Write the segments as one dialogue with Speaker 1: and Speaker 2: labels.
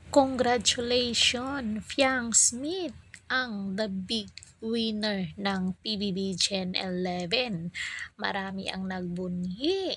Speaker 1: Congratulations, Fiang Smith, ang the big winner ng PBB Gen 11. Marami ang nagbunyi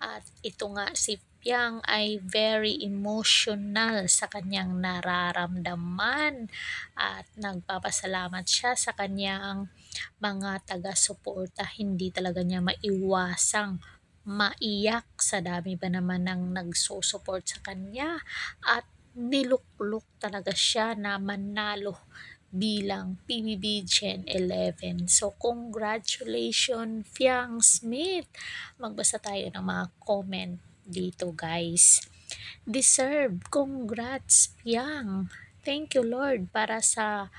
Speaker 1: at ito nga si Fiang ay very emotional sa kanyang nararamdaman at nagpapasalamat siya sa kanyang mga taga-suporta. Hindi talaga niya maiwasang maiyak sa dami ba naman ng nagsusuport sa kanya at niluklok talaga siya na manalo bilang PBB Gen 11. So, congratulations, Fiang Smith! Magbasa tayo ng mga comment dito, guys. Deserve! Congrats, Fiang! Thank you, Lord, para sa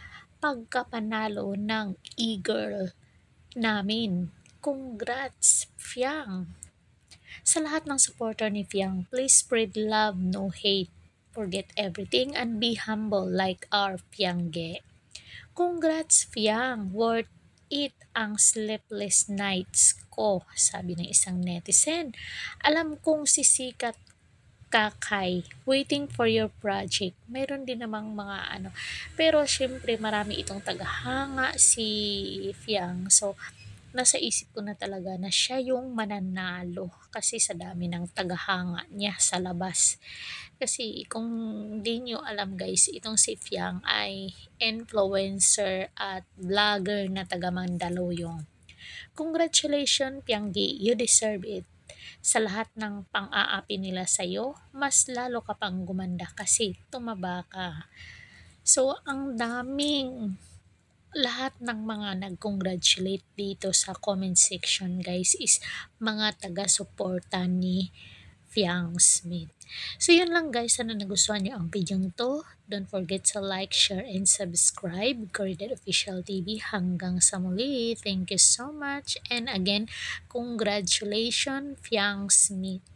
Speaker 1: pagkapanalo ng e-girl namin. Congrats, Fiang! Sa lahat ng supporter ni Fiang, please spread love, no hate. Forget everything and be humble like our Fiangge. Congrats, Fiang! Worth it ang sleepless nights ko, sabi ng isang netizen. Alam kong sisikat kakay, waiting for your project. Mayroon din namang mga pero syempre marami itong tagahanga si Fiang. So, nasa isip ko na talaga na siya yung mananalo kasi sa dami ng tagahanga niya sa labas. Kasi kung di nyo alam guys, itong si Fiang ay influencer at vlogger na taga Mandaluyong. Congratulations Pianggi, you deserve it. Sa lahat ng pang-aapi nila sa'yo, mas lalo ka pang gumanda kasi tumaba ka. So, ang daming lahat ng mga nag-congratulate dito sa comment section guys is mga taga-suporta ni Fiang Smith. So yun lang guys, sana nagustuhan nyo ang video to. Don't forget to like, share, and subscribe. Corridor Official TV hanggang sa muli. Thank you so much. And again, congratulations Fiang Smith.